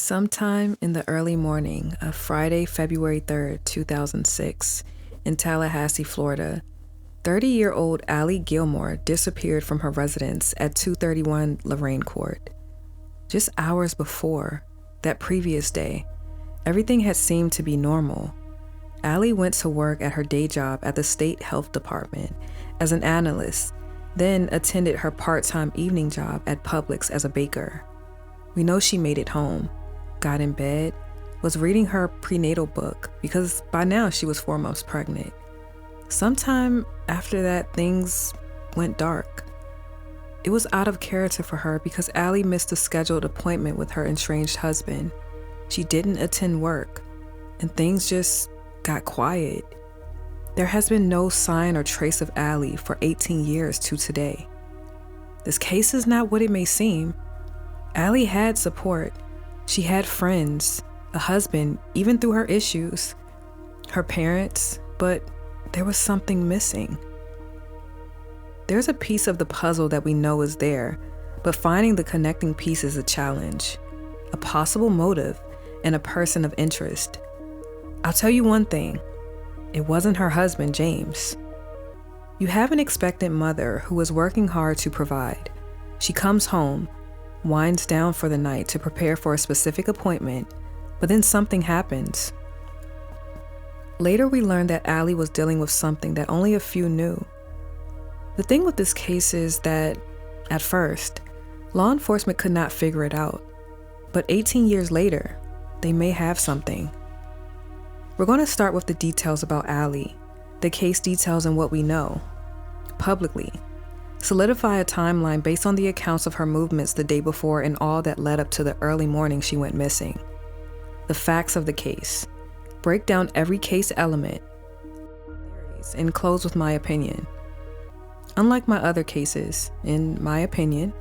Sometime in the early morning of Friday, February 3rd, 2006, in Tallahassee, Florida, 30-year-old Ali Gilmore disappeared from her residence at 231 Loraine Court. Just hours before, that previous day, everything had seemed to be normal. Ali went to work at her day job at the state health department as an analyst, then attended her part-time evening job at Publix as a baker. We know she made it home, got in bed, was reading her prenatal book because by now she was 4 months pregnant. Sometime after that, things went dark. It was out of character for her because Ali missed a scheduled appointment with her estranged husband. She didn't attend work, and things just got quiet. There has been no sign or trace of Ali for 18 years to today. This case is not what it may seem. Ali had support. She had friends, a husband, even through her issues, her parents, but there was something missing. There's a piece of the puzzle that we know is there, but finding the connecting piece is a challenge, a possible motive, and a person of interest. I'll tell you one thing, it wasn't her husband, James. You have an expectant mother who is working hard to provide. She comes home, winds down for the night to prepare for a specific appointment, but then something happens. Later, we learned that Ali was dealing with something that only a few knew. The thing with this case is that, at first, law enforcement could not figure it out, but 18 years later, they may have something. We're going to start with the details about Ali, the case details and what we know, publicly. Solidify a timeline based on the accounts of her movements the day before and all that led up to the early morning she went missing. The facts of the case. Break down every case element, and close with my opinion. Unlike my other cases, in my opinion,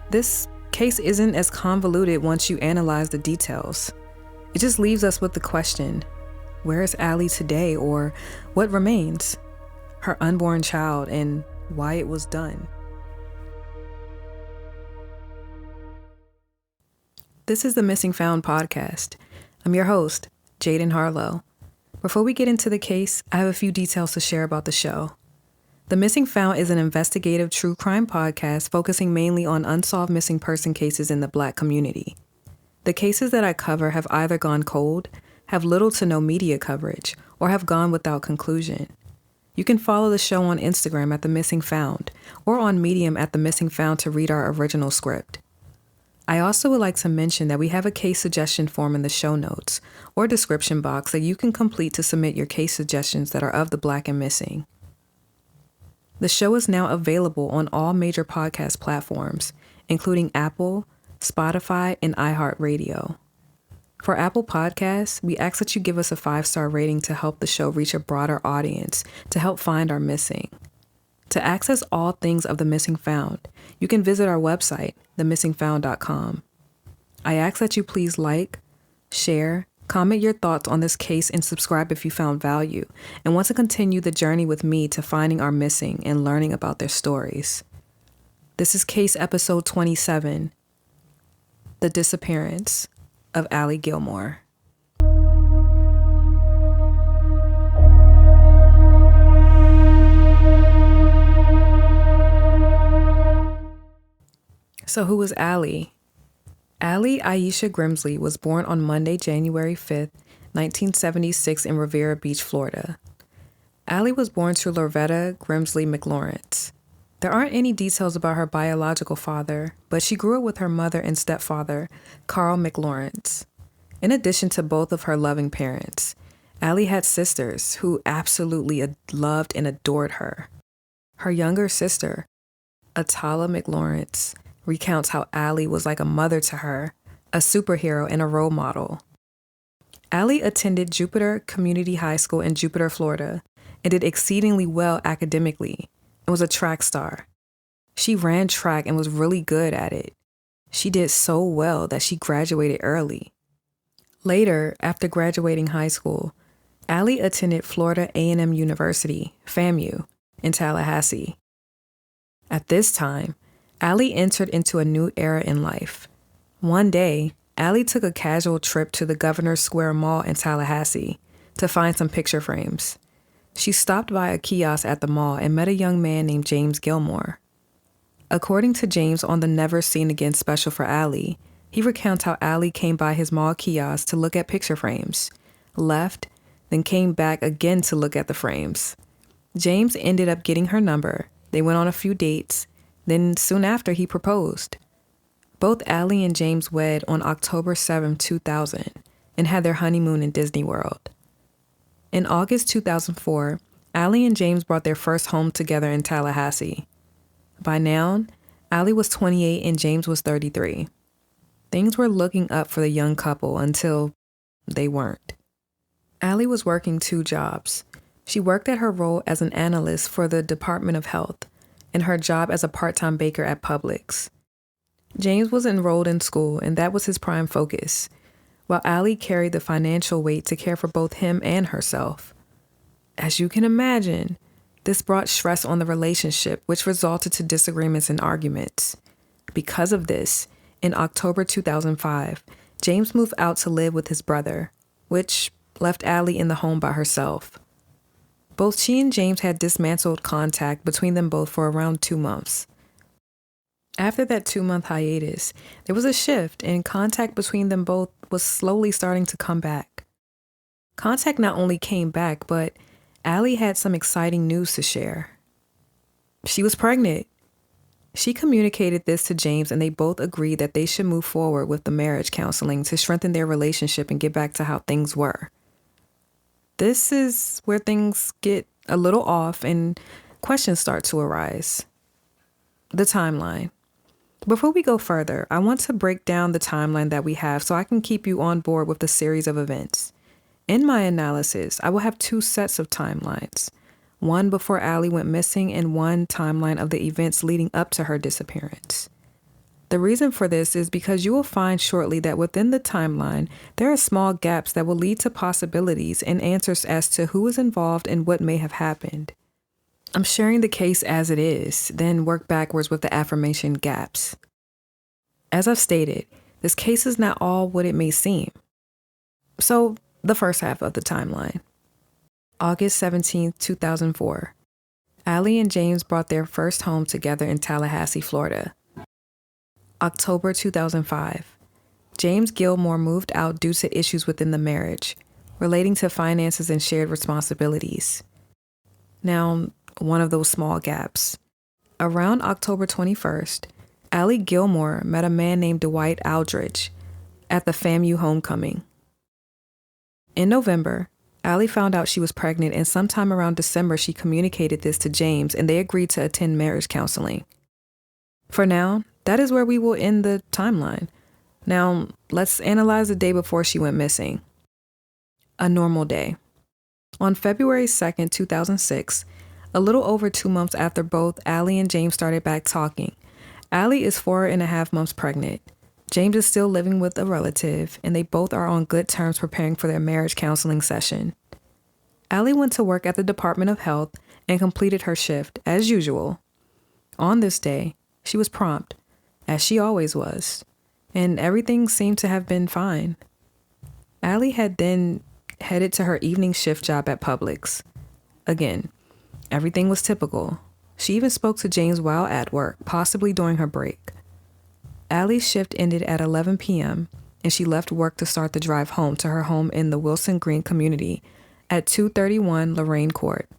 this case isn't as convoluted once you analyze the details. It just leaves us with the question, where is Ali today, or what remains? Her unborn child and why it was done. This is the Missing Found podcast. I'm your host, Jaden Harlow. Before we get into the case, I have a few details to share about the show. The Missing Found is an investigative true crime podcast focusing mainly on unsolved missing person cases in the Black community. The cases that I cover have either gone cold, have little to no media coverage, or have gone without conclusion. You can follow the show on Instagram at The Missing Found or on Medium at The Missing Found to read our original script. I also would like to mention that we have a case suggestion form in the show notes or description box that you can complete to submit your case suggestions that are of the Black and missing. The show is now available on all major podcast platforms, including Apple, Spotify, and iHeartRadio. For Apple Podcasts, we ask that you give us a 5-star rating to help the show reach a broader audience to help find our missing. To access all things of The Missing Found, you can visit our website, themissingfound.com. I ask that you please like, share, comment your thoughts on this case, and subscribe if you found value and want to continue the journey with me to finding our missing and learning about their stories. This is case episode 27, The Disappearance of Ali Gilmore. So who was Ali? Ali Aisha Grimsley was born on Monday, January 5th, 1976 in Riviera Beach, Florida. Ali was born to Loretta Grimsley McLawrence. There aren't any details about her biological father, but she grew up with her mother and stepfather, Carl McLawrence. In addition to both of her loving parents, Ali had sisters who absolutely loved and adored her. Her younger sister, Atala McLawrence, recounts how Ali was like a mother to her, a superhero and a role model. Ali attended Jupiter Community High School in Jupiter, Florida, and did exceedingly well academically, and was a track star. She ran track and was really good at it. She did so well that she graduated early. Later, after graduating high school, Ali attended Florida A&M University, FAMU, in Tallahassee. At this time, Ali entered into a new era in life. One day, Ali took a casual trip to the Governor's Square Mall in Tallahassee to find some picture frames. She stopped by a kiosk at the mall and met a young man named James Gilmore. According to James on the Never Seen Again special for Ali, he recounts how Ali came by his mall kiosk to look at picture frames, left, then came back again to look at the frames. James ended up getting her number. They went on a few dates. Then soon after, he proposed. Both Ali and James wed on October 7, 2000, and had their honeymoon in Disney World. In August 2004, Ali and James bought their first home together in Tallahassee. By now, Ali was 28 and James was 33. Things were looking up for the young couple until they weren't. Ali was working 2 jobs. She worked at her role as an analyst for the Department of Health and her job as a part-time baker at Publix. James was enrolled in school, and that was his prime focus, while Ali carried the financial weight to care for both him and herself. As you can imagine, this brought stress on the relationship, which resulted to disagreements and arguments. Because of this, in October 2005, James moved out to live with his brother, which left Ali in the home by herself. Both she and James had dismantled contact between them both for around 2 months. After that 2-month hiatus, there was a shift, and contact between them both was slowly starting to come back. Contact not only came back, but Ali had some exciting news to share. She was pregnant. She communicated this to James, and they both agreed that they should move forward with the marriage counseling to strengthen their relationship and get back to how things were. This is where things get a little off and questions start to arise. The timeline. Before we go further, I want to break down the timeline that we have so I can keep you on board with the series of events. In my analysis, I will have 2 sets of timelines. One before Ali went missing and one timeline of the events leading up to her disappearance. The reason for this is because you will find shortly that within the timeline, there are small gaps that will lead to possibilities and answers as to who is involved and what may have happened. I'm sharing the case as it is, then work backwards with the aforementioned gaps. As I've stated, this case is not all what it may seem. So, the first half of the timeline. August 17, 2004. Ali and James bought their first home together in Tallahassee, Florida. October 2005. James Gilmore moved out due to issues within the marriage, relating to finances and shared responsibilities. Now, one of those small gaps. Around October 21st, Ali Gilmore met a man named Dwight Aldridge at the FAMU homecoming. In November, Ali found out she was pregnant, and sometime around December she communicated this to James, and they agreed to attend marriage counseling. For now, that is where we will end the timeline. Now, let's analyze the day before she went missing. A normal day. On February 2nd, 2006, a little over 2 months after both Ali and James started back talking, Ali is 4.5 months pregnant. James is still living with a relative, and they both are on good terms preparing for their marriage counseling session. Ali went to work at the Department of Health and completed her shift, as usual. On this day, she was prompt, as she always was, and everything seemed to have been fine. Ali had then headed to her evening shift job at Publix. Again, everything was typical. She even spoke to James while at work, possibly during her break. Ali's shift ended at 11 p.m., and she left work to start the drive home to her home in the Wilson Green community at 231 Loraine Court,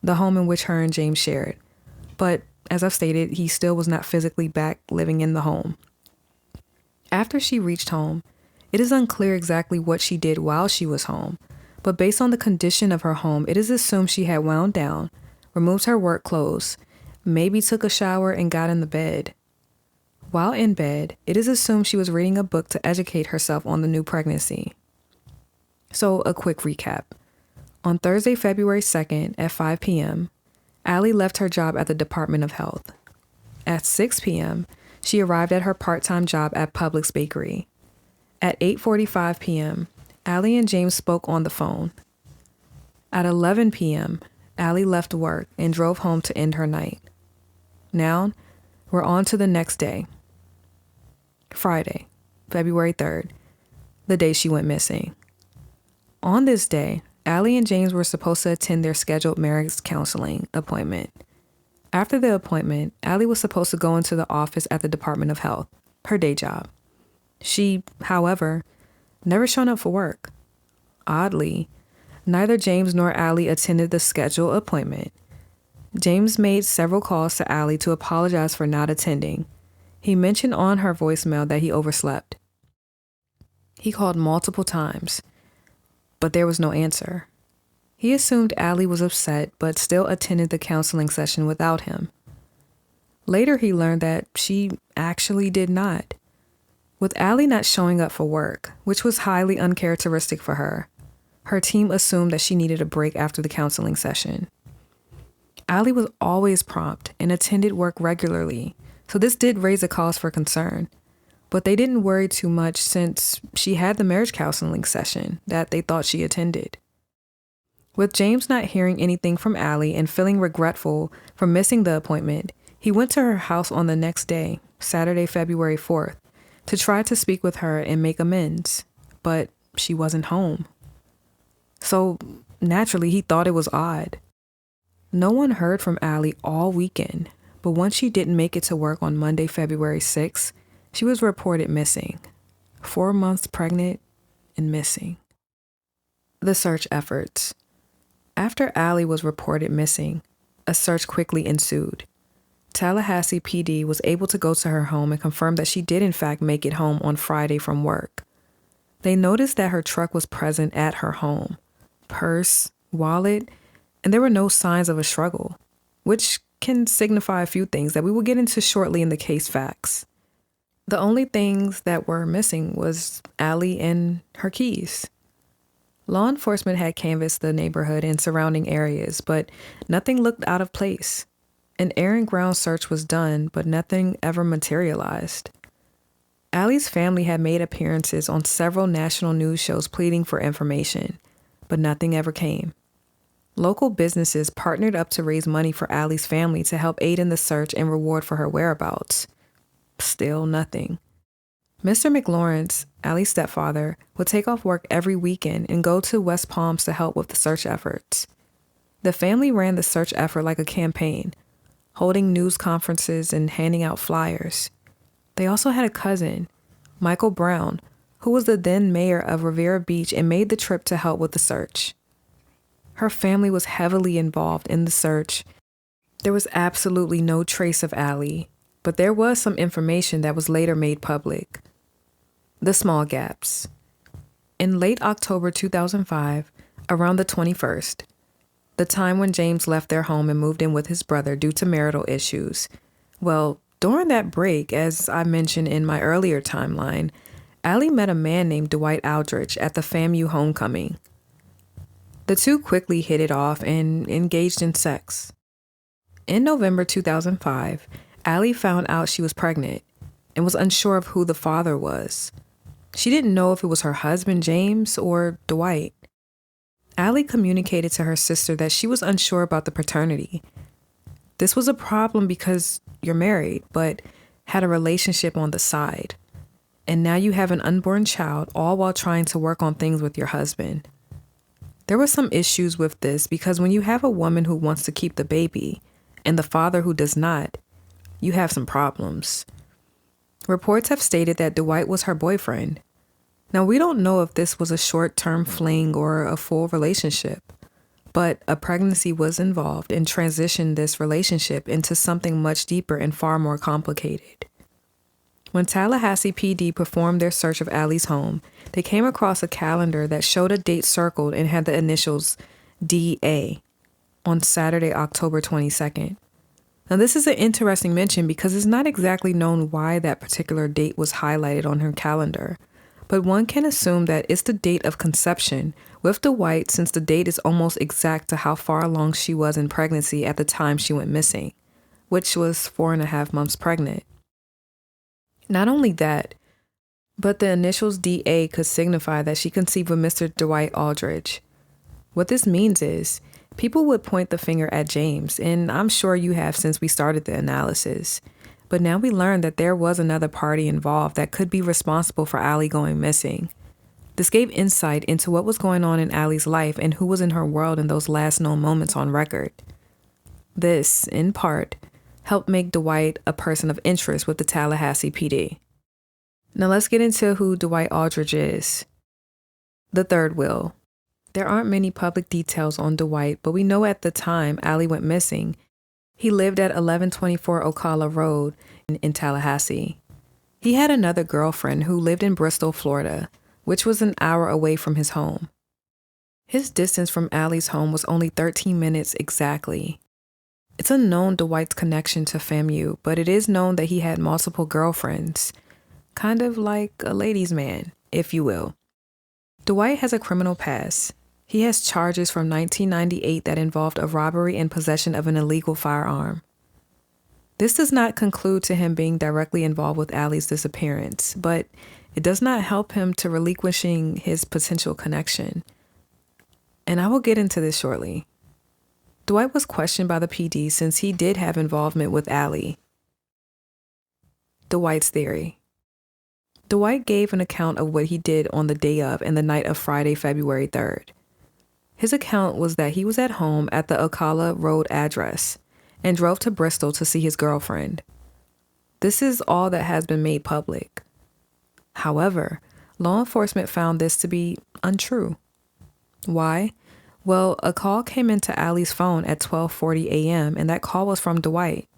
the home in which her and James shared. But, as I've stated, he still was not physically back living in the home. After she reached home, it is unclear exactly what she did while she was home, but based on the condition of her home, it is assumed she had wound down, removed her work clothes, maybe took a shower and got in the bed. While in bed, it is assumed she was reading a book to educate herself on the new pregnancy. So, a quick recap. On Thursday, February 2nd at 5 p.m., Ali left her job at the Department of Health. At 6 p.m., she arrived at her part-time job at Publix Bakery. At 8:45 p.m., Ali and James spoke on the phone. At 11 p.m., Ali left work and drove home to end her night. Now, we're on to the next day. Friday, February 3rd, the day she went missing. On this day, Ali and James were supposed to attend their scheduled marriage counseling appointment. After the appointment, Ali was supposed to go into the office at the Department of Health, her day job. She, however, never shown up for work. Oddly, neither James nor Ali attended the scheduled appointment. James made several calls to Ali to apologize for not attending. He mentioned on her voicemail that he overslept. He called multiple times, but there was no answer. He assumed Ali was upset, but still attended the counseling session without him. Later, he learned that she actually did not. With Ali not showing up for work, which was highly uncharacteristic for her, her team assumed that she needed a break after the counseling session. Ali was always prompt and attended work regularly, so this did raise a cause for concern. But they didn't worry too much since she had the marriage counseling session that they thought she attended. With James not hearing anything from Ali and feeling regretful for missing the appointment, he went to her house on the next day, Saturday, February 4th, to try to speak with her and make amends, but she wasn't home. So naturally, he thought it was odd. No one heard from Ali all weekend, but once she didn't make it to work on Monday, February 6th, she was reported missing, 4 months pregnant and missing. The search efforts. After Ali was reported missing, a search quickly ensued. Tallahassee PD was able to go to her home and confirm that she did in fact make it home on Friday from work. They noticed that her truck was present at her home, purse, wallet, and there were no signs of a struggle, which can signify a few things that we will get into shortly in the case facts. The only things that were missing was Ali and her keys. Law enforcement had canvassed the neighborhood and surrounding areas, but nothing looked out of place. An air and ground search was done, but nothing ever materialized. Ali's family had made appearances on several national news shows pleading for information, but nothing ever came. Local businesses partnered up to raise money for Ali's family to help aid in the search and reward for her whereabouts. Still nothing. Mr. McLawrence, Ali's stepfather, would take off work every weekend and go to West Palms to help with the search efforts. The family ran the search effort like a campaign, holding news conferences and handing out flyers. They also had a cousin, Michael Brown, who was the then mayor of Riviera Beach and made the trip to help with the search. Her family was heavily involved in the search. There was absolutely no trace of Ali, but there was some information that was later made public. The small gaps. In late October 2005, around the 21st, the time when James left their home and moved in with his brother due to marital issues. Well, during that break, as I mentioned in my earlier timeline, Ali met a man named Dwight Aldridge at the FAMU homecoming. The two quickly hit it off and engaged in sex. In November 2005, Ali found out she was pregnant and was unsure of who the father was. She didn't know if it was her husband, James, or Dwight. Ali communicated to her sister that she was unsure about the paternity. This was a problem because you're married, but had a relationship on the side. And now you have an unborn child, all while trying to work on things with your husband. There were some issues with this because when you have a woman who wants to keep the baby and the father who does not, you have some problems. Reports have stated that Dwight was her boyfriend. Now, we don't know if this was a short-term fling or a full relationship, but a pregnancy was involved and transitioned this relationship into something much deeper and far more complicated. When Tallahassee PD performed their search of Ali's home, they came across a calendar that showed a date circled and had the initials DA on Saturday, October 22nd. Now, this is an interesting mention because it's not exactly known why that particular date was highlighted on her calendar, but one can assume that it's the date of conception with Dwight since the date is almost exact to how far along she was in pregnancy at the time she went missing, which was 4.5 months pregnant. Not only that, but the initials DA could signify that she conceived with Mr. Dwight Aldridge. What this means is, people would point the finger at James, and I'm sure you have since we started the analysis. But now we learn that there was another party involved that could be responsible for Ali going missing. This gave insight into what was going on in Ali's life and who was in her world in those last known moments on record. This, in part, helped make Dwight a person of interest with the Tallahassee PD. Now let's get into who Dwight Aldridge is. The third will. There aren't many public details on Dwight, but we know at the time Ali went missing, he lived at 1124 Ocala Road in Tallahassee. He had another girlfriend who lived in Bristol, Florida, which was an hour away from his home. His distance from Ali's home was only 13 minutes exactly. It's unknown Dwight's connection to FAMU, but it is known that he had multiple girlfriends, kind of like a ladies' man, if you will. Dwight has a criminal past. He has charges from 1998 that involved a robbery and possession of an illegal firearm. This does not conclude to him being directly involved with Ali's disappearance, but it does not help him to relinquishing his potential connection. And I will get into this shortly. Dwight was questioned by the PD since he did have involvement with Ali. Dwight's theory. Dwight gave an account of what he did on the day of and the night of Friday, February 3rd. His account was that he was at home at the Ocala Road address and drove to Bristol to see his girlfriend. This is all that has been made public. However, law enforcement found this to be untrue. Why? Well, a call came into Ali's phone at 12:40 a.m. and that call was from Dwight.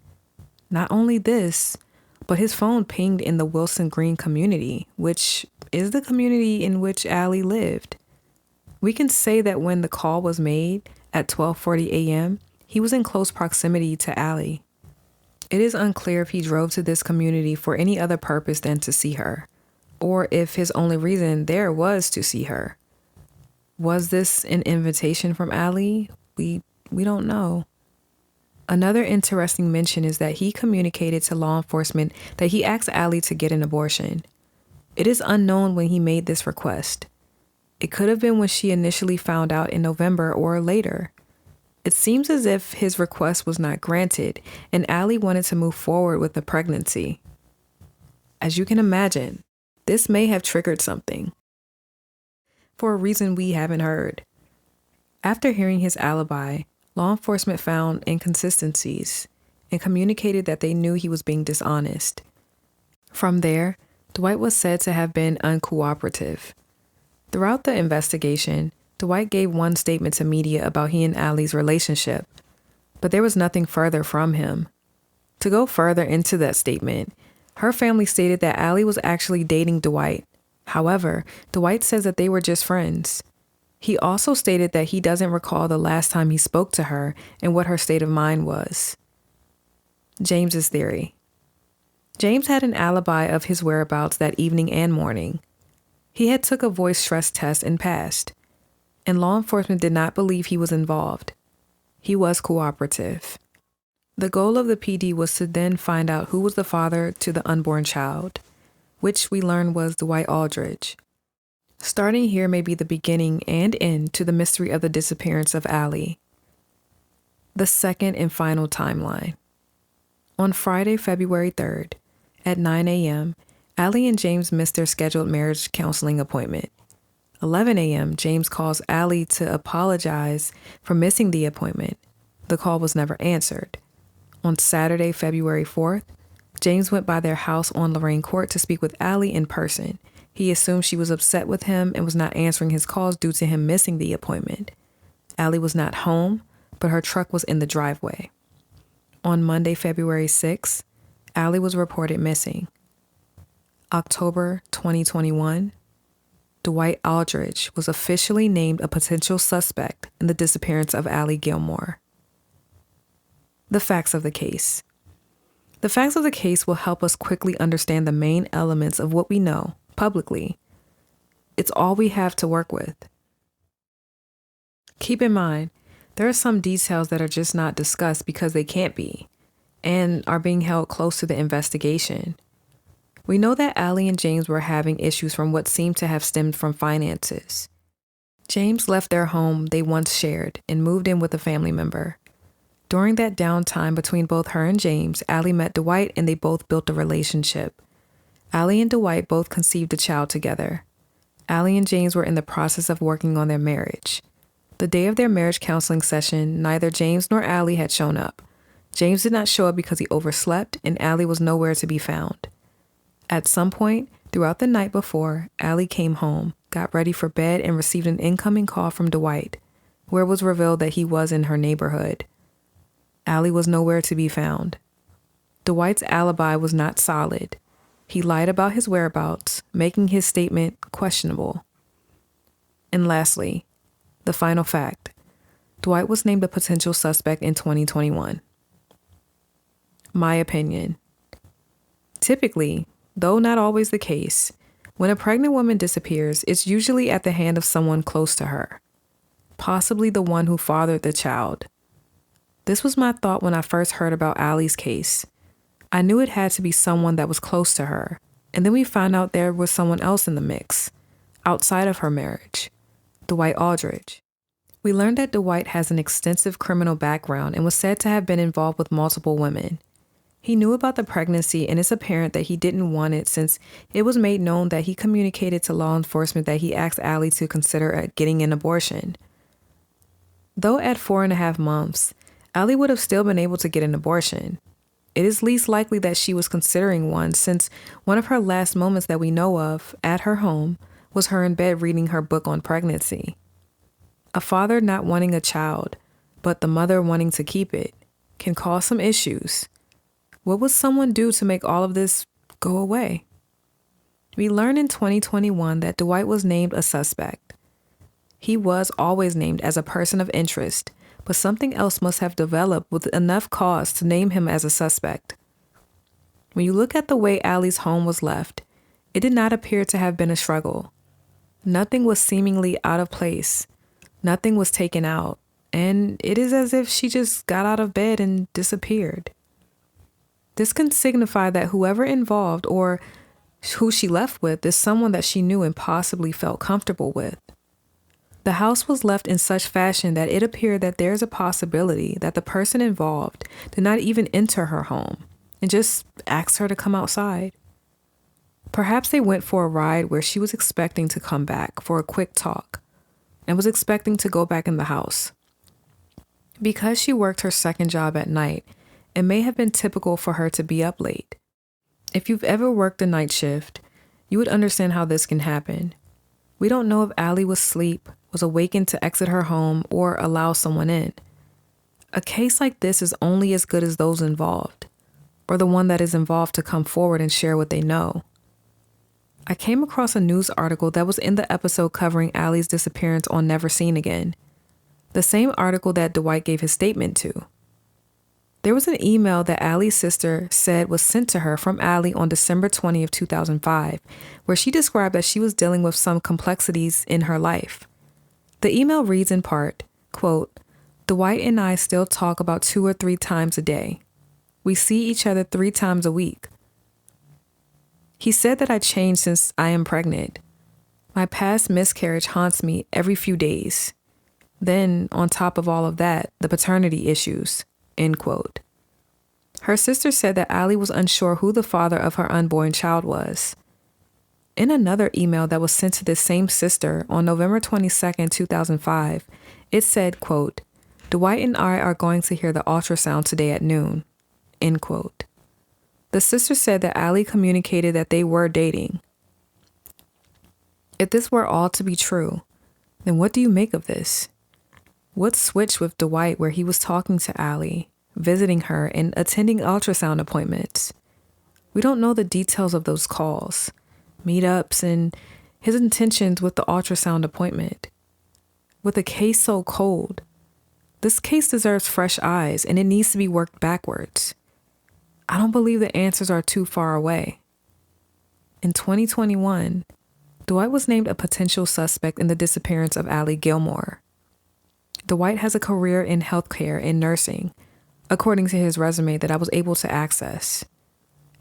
Not only this, but his phone pinged in the Wilson Green community, which is the community in which Ali lived. We can say that when the call was made at 12:40 a.m., he was in close proximity to Ali. It is unclear if he drove to this community for any other purpose than to see her, or if his only reason there was to see her. Was this an invitation from Ali? We don't know. Another interesting mention is that he communicated to law enforcement that he asked Ali to get an abortion. It is unknown when he made this request. It could have been when she initially found out in November or later. It seems as if his request was not granted and Ali wanted to move forward with the pregnancy. As you can imagine, this may have triggered something, for a reason we haven't heard. After hearing his alibi, law enforcement found inconsistencies and communicated that they knew he was being dishonest. From there, Dwight was said to have been uncooperative. Throughout the investigation, Dwight gave one statement to media about he and Ali's relationship, but there was nothing further from him. To go further into that statement, her family stated that Ali was actually dating Dwight. However, Dwight says that they were just friends. He also stated that he doesn't recall the last time he spoke to her and what her state of mind was. James's theory. James had an alibi of his whereabouts that evening and morning. He had took a voice stress test and passed, and law enforcement did not believe he was involved. He was cooperative. The goal of the PD was to then find out who was the father to the unborn child, which we learned was Dwight Aldridge. Starting here may be the beginning and end to the mystery of the disappearance of Ali. The second and final timeline. On Friday, February 3rd, at 9 a.m., Ali and James missed their scheduled marriage counseling appointment. 11 a.m., James calls Ali to apologize for missing the appointment. The call was never answered. On Saturday, February 4th, James went by their house on Loraine Court to speak with Ali in person. He assumed she was upset with him and was not answering his calls due to him missing the appointment. Ali was not home, but her truck was in the driveway. On Monday, February 6th, Ali was reported missing. October 2021, Dwight Aldridge was officially named a potential suspect in the disappearance of Ali Gilmore. The facts of the case. The facts of the case will help us quickly understand the main elements of what we know publicly. It's all we have to work with. Keep in mind, there are some details that are just not discussed because they can't be, and are being held close to the investigation. We know that Ali and James were having issues from what seemed to have stemmed from finances. James left their home they once shared and moved in with a family member. During that downtime between both her and James, Ali met Dwight and they both built a relationship. Ali and Dwight both conceived a child together. Ali and James were in the process of working on their marriage. The day of their marriage counseling session, neither James nor Ali had shown up. James did not show up because he overslept, and Ali was nowhere to be found. At some point throughout the night before, Ali came home, got ready for bed, and received an incoming call from Dwight, where it was revealed that he was in her neighborhood. Ali was nowhere to be found. Dwight's alibi was not solid. He lied about his whereabouts, making his statement questionable. And lastly, the final fact. Dwight was named a potential suspect in 2021. My opinion. Typically, though not always the case, when a pregnant woman disappears, it's usually at the hand of someone close to her, possibly the one who fathered the child. This was my thought when I first heard about Ali's case. I knew it had to be someone that was close to her, and then we found out there was someone else in the mix, outside of her marriage, Dwight Aldridge. We learned that Dwight has an extensive criminal background and was said to have been involved with multiple women. He knew about the pregnancy, and it's apparent that he didn't want it since it was made known that he communicated to law enforcement that he asked Ali to consider getting an abortion. Though at 4.5 months, Ali would have still been able to get an abortion. It is least likely that she was considering one since one of her last moments that we know of at her home was her in bed reading her book on pregnancy. A father not wanting a child, but the mother wanting to keep it, can cause some issues. What would someone do to make all of this go away? We learned in 2021 that Dwight was named a suspect. He was always named as a person of interest, but something else must have developed with enough cause to name him as a suspect. When you look at the way Ali's home was left, it did not appear to have been a struggle. Nothing was seemingly out of place. Nothing was taken out, and it is as if she just got out of bed and disappeared. This can signify that whoever involved or who she left with is someone that she knew and possibly felt comfortable with. The house was left in such fashion that it appeared that there's a possibility that the person involved did not even enter her home and just asked her to come outside. Perhaps they went for a ride where she was expecting to come back for a quick talk and was expecting to go back in the house. Because she worked her second job at night, it may have been typical for her to be up late. If you've ever worked a night shift, you would understand how this can happen. We don't know if Ali was asleep, was awakened to exit her home, or allow someone in. A case like this is only as good as those involved, or the one that is involved to come forward and share what they know. I came across a news article that was in the episode covering Ali's disappearance on Never Seen Again, the same article that Dwight gave his statement to. There was an email that Ali's sister said was sent to her from Ali on December 20th, 2005, where she described that she was dealing with some complexities in her life. The email reads in part, quote, "Dwight and I still talk about 2 or 3 times a day. We see each other 3 times a week. He said that I changed since I am pregnant. My past miscarriage haunts me every few days. Then, on top of all of that, the paternity issues." End quote. Her sister said that Ali was unsure who the father of her unborn child was. In another email that was sent to this same sister on November 22nd, 2005, it said, quote, "Dwight and I are going to hear the ultrasound today at noon." End quote. The sister said that Ali communicated that they were dating. If this were all to be true, then what do you make of this? What switched with Dwight where he was talking to Ali, visiting her, and attending ultrasound appointments? We don't know the details of those calls, meetups, and his intentions with the ultrasound appointment. With a case so cold, this case deserves fresh eyes, and it needs to be worked backwards. I don't believe the answers are too far away. In 2021, Dwight was named a potential suspect in the disappearance of Ali Gilmore. Dwight has a career in healthcare and nursing, according to his resume that I was able to access.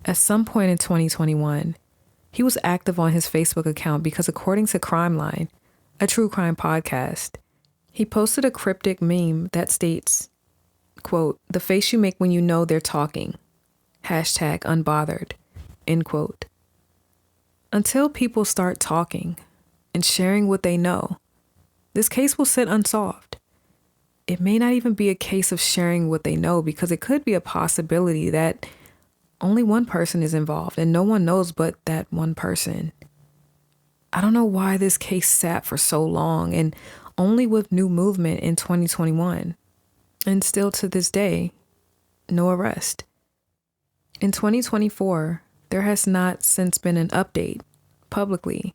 At some point in 2021, he was active on his Facebook account because, according to Crimeline, a true crime podcast, he posted a cryptic meme that states, quote, "The face you make when you know they're talking. #unbothered." End quote. Until people start talking, and sharing what they know, this case will sit unsolved. It may not even be a case of sharing what they know, because it could be a possibility that only one person is involved and no one knows but that one person. I don't know why this case sat for so long, and only with new movement in 2021. And still to this day, no arrest. In 2024, there has not since been an update publicly.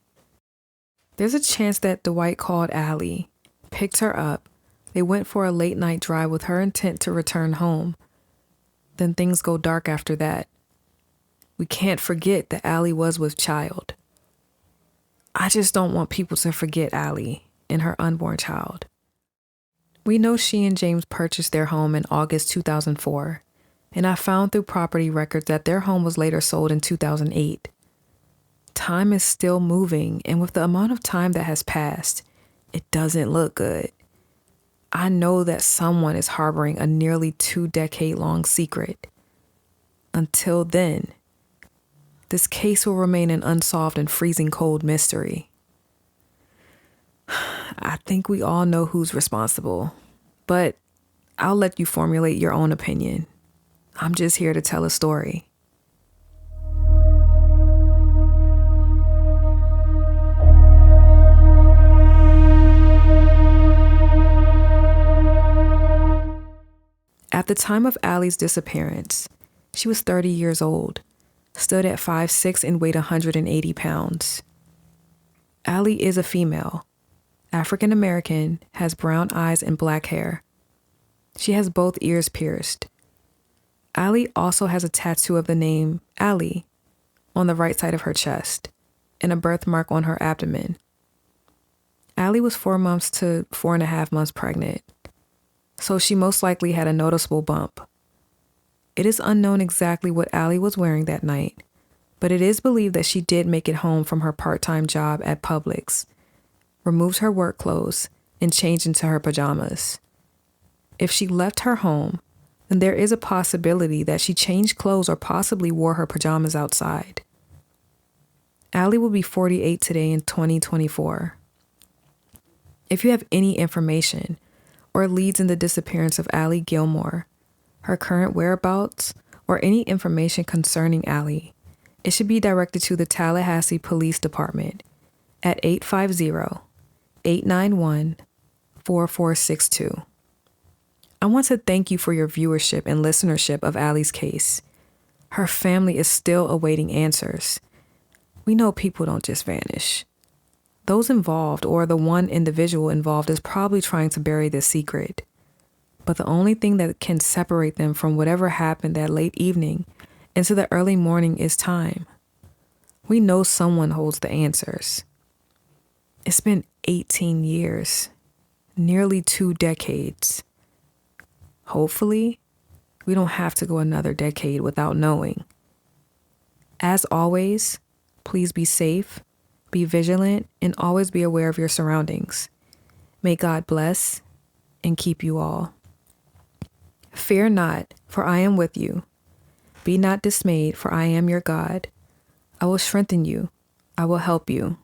There's a chance that Dwight called Ali, picked her up. They went for a late night drive with her intent to return home. Then things go dark after that. We can't forget that Ali was with child. I just don't want people to forget Ali and her unborn child. We know she and James purchased their home in August 2004, and I found through property records that their home was later sold in 2008. Time is still moving, and with the amount of time that has passed, it doesn't look good. I know that someone is harboring a nearly 2-decade-long secret. Until then, this case will remain an unsolved and freezing cold mystery. I think we all know who's responsible, but I'll let you formulate your own opinion. I'm just here to tell a story. At the time of Ali's disappearance, she was 30 years old, stood at 5'6" and weighed 180 pounds. Ali is a female, African American, has brown eyes and black hair. She has both ears pierced. Ali also has a tattoo of the name Ali on the right side of her chest and a birthmark on her abdomen. Ali was 4 months to 4.5 months pregnant, so she most likely had a noticeable bump. It is unknown exactly what Ali was wearing that night, but it is believed that she did make it home from her part-time job at Publix, removed her work clothes, and changed into her pajamas. If she left her home, then there is a possibility that she changed clothes or possibly wore her pajamas outside. Ali will be 48 today in 2024. If you have any information or leads in the disappearance of Ali Gilmore, her current whereabouts, or any information concerning Ali, it should be directed to the Tallahassee Police Department at 850-891-4462. I want to thank you for your viewership and listenership of Ali's case. Her family is still awaiting answers. We know people don't just vanish. Those involved, or the one individual involved, is probably trying to bury this secret. But the only thing that can separate them from whatever happened that late evening into the early morning is time. We know someone holds the answers. It's been 18 years, nearly 2 decades. Hopefully, we don't have to go another decade without knowing. As always, please be safe, be vigilant, and always be aware of your surroundings. May God bless and keep you all. Fear not, for I am with you. Be not dismayed, for I am your God. I will strengthen you. I will help you.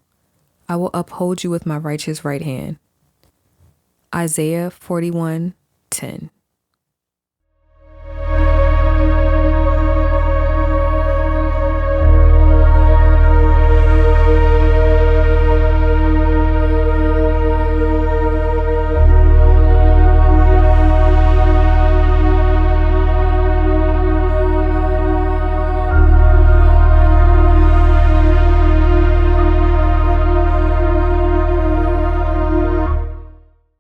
I will uphold you with my righteous right hand. Isaiah 41:10.